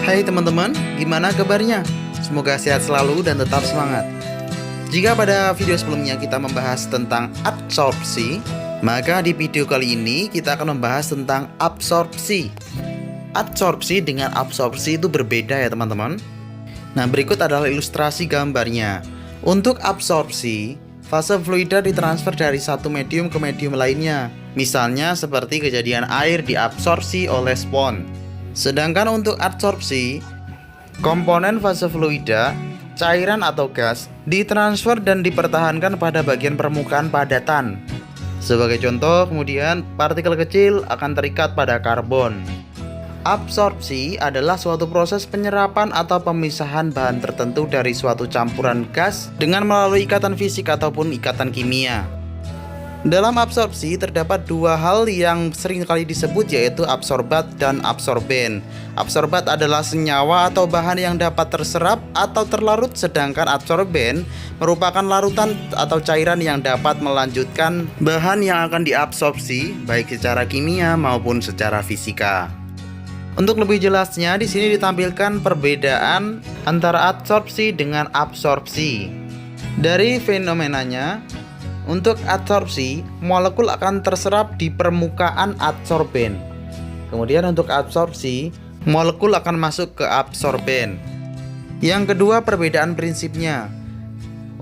Hai teman-teman, gimana kabarnya? Semoga sehat selalu dan tetap semangat. Jika pada video sebelumnya kita membahas tentang adsorpsi, maka di video kali ini kita akan membahas tentang absorpsi. Adsorpsi dengan absorpsi itu berbeda ya teman-teman. Nah, berikut adalah ilustrasi gambarnya. Untuk absorpsi, fase fluida ditransfer dari satu medium ke medium lainnya. Misalnya seperti kejadian air diabsorpsi oleh spons. Sedangkan untuk adsorpsi, komponen fase fluida, cairan atau gas, ditransfer dan dipertahankan pada bagian permukaan padatan. Sebagai contoh, kemudian partikel kecil akan terikat pada karbon. Absorpsi adalah suatu proses penyerapan atau pemisahan bahan tertentu dari suatu campuran gas dengan melalui ikatan fisik ataupun ikatan kimia. Dalam absorpsi terdapat dua hal yang sering kali disebut, yaitu absorbat dan absorben. Absorbat adalah senyawa atau bahan yang dapat terserap atau terlarut, sedangkan absorben merupakan larutan atau cairan yang dapat melanjutkan bahan yang akan diabsorpsi baik secara kimia maupun secara fisika. Untuk lebih jelasnya, di sini ditampilkan perbedaan antara adsorpsi dengan absorpsi. Dari fenomenanya, untuk adsorpsi, molekul akan terserap di permukaan adsorben. Kemudian untuk absorpsi, molekul akan masuk ke absorben. Yang kedua, perbedaan prinsipnya.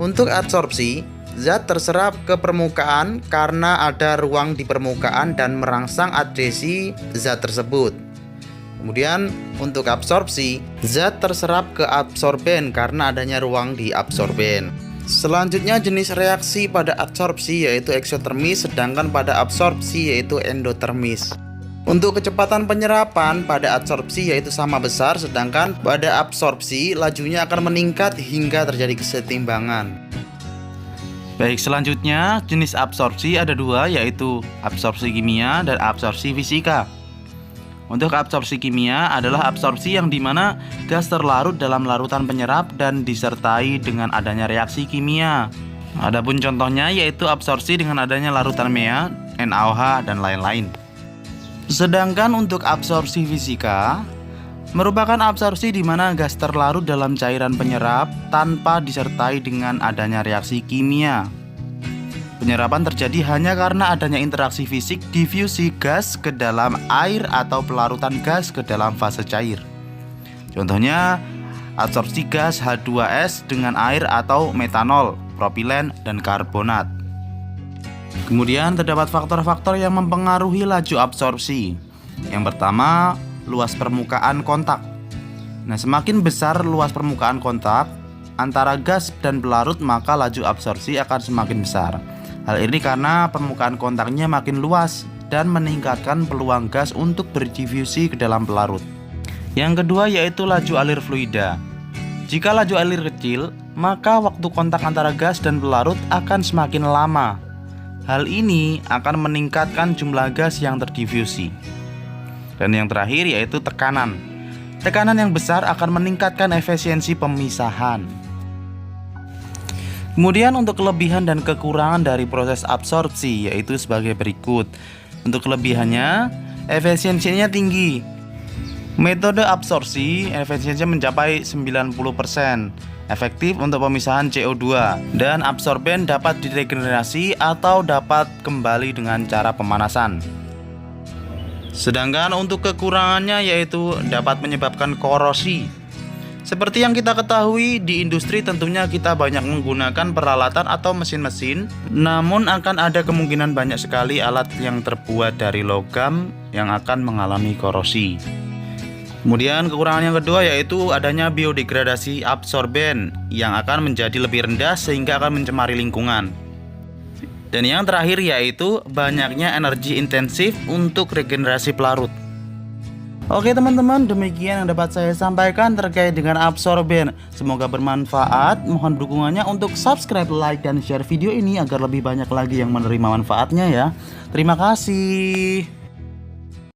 Untuk adsorpsi, zat terserap ke permukaan karena ada ruang di permukaan dan merangsang adhesi zat tersebut. Kemudian untuk absorpsi, zat terserap ke absorben karena adanya ruang di absorben. Selanjutnya jenis reaksi pada adsorpsi yaitu eksotermis, sedangkan pada absorpsi yaitu endotermis. Untuk kecepatan penyerapan pada adsorpsi yaitu sama besar, sedangkan pada absorpsi lajunya akan meningkat hingga terjadi kesetimbangan. Baik, selanjutnya jenis absorpsi ada dua, yaitu absorpsi kimia dan absorpsi fisika. Untuk absorpsi kimia adalah absorpsi yang dimana gas terlarut dalam larutan penyerap dan disertai dengan adanya reaksi kimia. Adapun contohnya yaitu absorpsi dengan adanya larutan MEA, NaOH, dan lain-lain. Sedangkan untuk absorpsi fisika merupakan absorpsi di mana gas terlarut dalam cairan penyerap tanpa disertai dengan adanya reaksi kimia. Penyerapan terjadi hanya karena adanya interaksi fisik difusi gas ke dalam air atau pelarutan gas ke dalam fase cair. Contohnya adsorpsi gas H2S dengan air atau metanol, propilen, dan karbonat. Kemudian terdapat faktor-faktor yang mempengaruhi laju absorpsi. Yang pertama, luas permukaan kontak. Nah, semakin besar luas permukaan kontak antara gas dan pelarut, maka laju absorpsi akan semakin besar. Hal ini karena permukaan kontaknya makin luas dan meningkatkan peluang gas untuk berdifusi ke dalam pelarut. Yang kedua yaitu laju alir fluida. Jika laju alir kecil, maka waktu kontak antara gas dan pelarut akan semakin lama. Hal ini akan meningkatkan jumlah gas yang terdifusi. Dan yang terakhir yaitu tekanan. Tekanan yang besar akan meningkatkan efisiensi pemisahan. Kemudian untuk kelebihan dan kekurangan dari proses absorpsi yaitu sebagai berikut. Untuk kelebihannya, efisiensinya tinggi. Metode absorpsi efisiensinya mencapai 90%, efektif untuk pemisahan CO2, dan absorben dapat diregenerasi atau dapat kembali dengan cara pemanasan. Sedangkan untuk kekurangannya yaitu dapat menyebabkan korosi. Seperti yang kita ketahui, di industri tentunya kita banyak menggunakan peralatan atau mesin-mesin, namun akan ada kemungkinan banyak sekali alat yang terbuat dari logam yang akan mengalami korosi. Kemudian kekurangan yang kedua yaitu adanya biodegradasi absorben yang akan menjadi lebih rendah sehingga akan mencemari lingkungan. Dan yang terakhir yaitu banyaknya energi intensif untuk regenerasi pelarut. Oke teman-teman, demikian yang dapat saya sampaikan terkait dengan absorben. Semoga bermanfaat. Mohon dukungannya untuk subscribe, like, dan share video ini agar lebih banyak lagi yang menerima manfaatnya ya. Terima kasih.